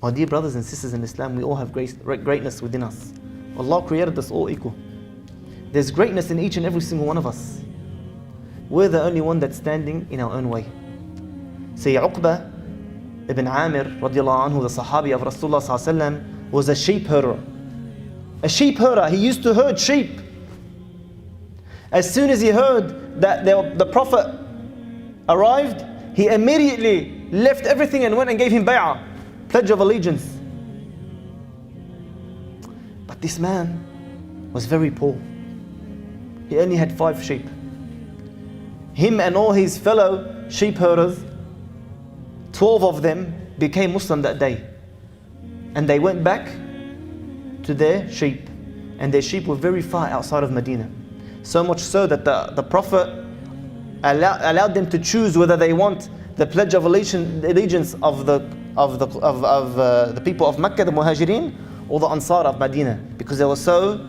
My dear brothers and sisters in Islam, we all have greatness within us. Allah created us all equal. There's greatness in each and every single one of us. We're the only one that's standing in our own way. Say Uqbah ibn Amir radiallahu anhu, the Sahabi of Rasulullah sallallahu alaihi wasallam, was a sheep herder. A sheep herder. He used to herd sheep. As soon as he heard that the Prophet arrived, he immediately left everything and went and gave him bay'ah, pledge of allegiance. But this man was very poor. He only had 5 sheep. Him and all his fellow sheep herders, 12 of them became Muslim that day. And they went back to their sheep. And their sheep were very far outside of Medina. So much so that the Prophet allowed them to choose whether they want the pledge of allegiance of the people of Mecca, the Muhajirin, or the Ansar of Medina, because they were so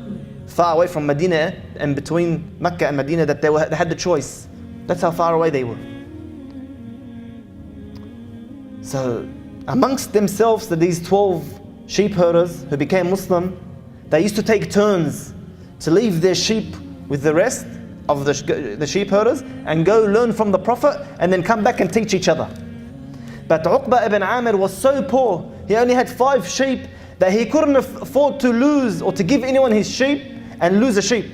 far away from Medina and between Mecca and Medina that they had the choice. That's how far away they were. So amongst themselves, these 12 sheep herders who became Muslim, they used to take turns to leave their sheep with the rest of the sheep herders and go learn from the Prophet and then come back and teach each other. But Uqbah ibn Amir was so poor, he only had 5 sheep, that he couldn't afford to lose or to give anyone his sheep and lose a sheep.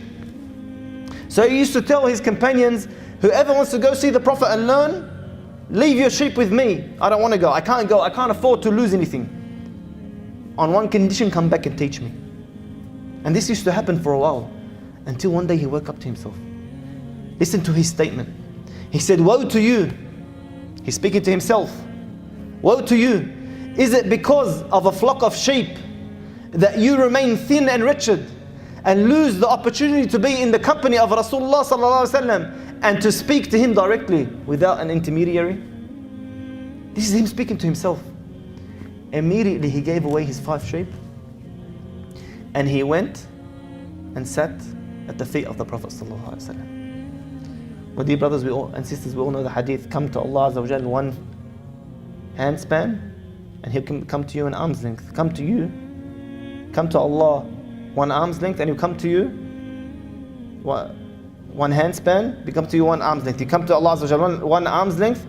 So he used to tell his companions, whoever wants to go see the Prophet and learn, leave your sheep with me. I don't want to go. I can't afford to lose anything. On one condition, come back and teach me. And this used to happen for a while, until one day he woke up to himself. Listen to his statement. He said, woe to you. He's speaking to himself. Woe to you. Is it because of a flock of sheep that you remain thin and wretched and lose the opportunity to be in the company of Rasulullah sallallahu alaihi wasallam and to speak to him directly without an intermediary? This is him speaking to himself. Immediately he gave away his 5 sheep and he went and sat at the feet of the Prophet sallallahu alaihi wasallam. My dear brothers and sisters, we all know the hadith, come to Allah Azza wa Jal one handspan and he'll come to you an arm's length. Come to Allah one arm's length and he'll come to you one handspan, he comes to you 1 arm's length. You come to Allah Azza wa Jal one arm's length,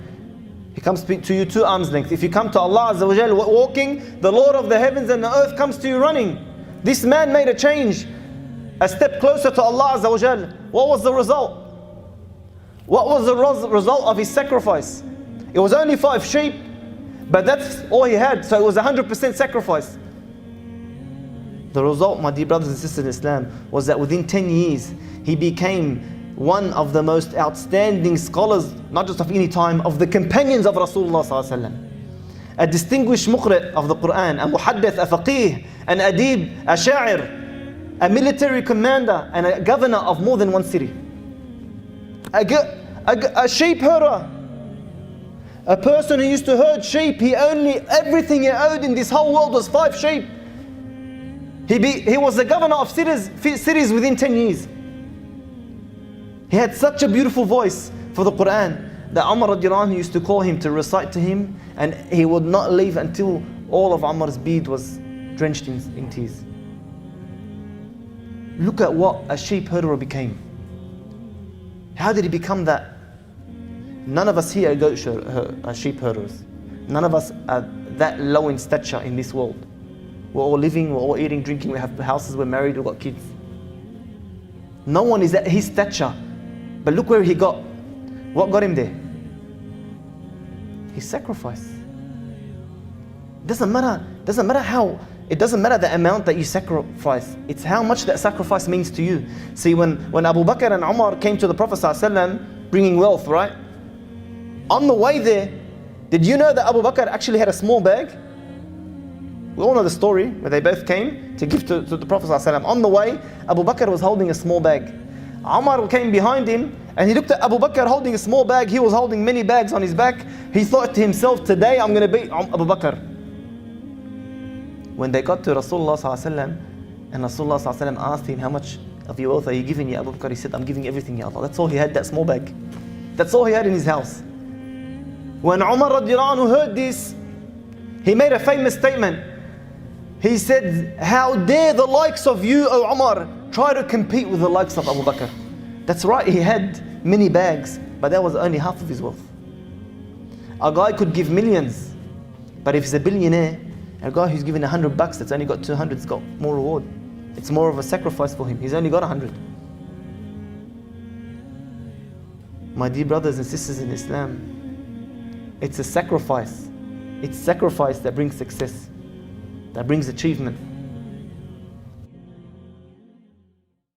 he comes to you 2 arms length. If you come to Allah Azza wa Jal walking, the Lord of the heavens and the earth comes to you running. This man made a change, a step closer to Allah Azza wa Jal. What was the result? What was the result of his sacrifice? It was only 5 sheep, but that's all he had, so it was 100% sacrifice. The result, my dear brothers and sisters in Islam, was that within 10 years, he became one of the most outstanding scholars, not just of any time, of the companions of Rasulullah sallallahu alaihi wasallam. A distinguished muqri' of the Quran, a muhaddith, a faqih, an adib, a sha'ir, a military commander, and a governor of more than one city. A sheep herder, a person who used to herd sheep. Everything he owed in this whole world was 5 sheep. He was the governor of cities within 10 years. He had such a beautiful voice for the Quran that Umar radiallahu anhu used to call him to recite to him, and he would not leave until all of Umar's beard was drenched in tears. Look at what a sheep herder became. How did he become that? None of us here are sheep herders. None of us are that low in stature in this world. We're all living, we're all eating, drinking, we have houses, we're married, we've got kids. No one is at his stature. But look where he got. What got him there? His sacrifice. It doesn't matter the amount that you sacrifice. It's how much that sacrifice means to you. See, when Abu Bakr and Umar came to the Prophet ﷺ bringing wealth, right? On the way there, did you know that Abu Bakr actually had a small bag? We all know the story where they both came to give to the Prophet ﷺ. On the way, Abu Bakr was holding a small bag. Umar came behind him and he looked at Abu Bakr holding a small bag. He was holding many bags on his back. He thought to himself, today I'm going to beat Abu Bakr. When they got to Rasulullah ﷺ, and Rasulullah ﷺ asked him, how much of your wealth are you giving, Ya Abu Bakr? He said, I'm giving everything, Ya Allah. That's all he had, that small bag. That's all he had in his house. When Umar radiallahu anhu heard this, He made a famous statement. He said, how dare the likes of you, O Umar, try to compete with the likes of Abu Bakr. That's right, he had many bags, but that was only half of his wealth. A guy could give millions, but if he's a billionaire, a guy who's given $100 that's only got 200's got more reward. It's more of a sacrifice for him. He's only got 100. My dear brothers and sisters in Islam, it's a sacrifice. It's sacrifice that brings success, that brings achievement.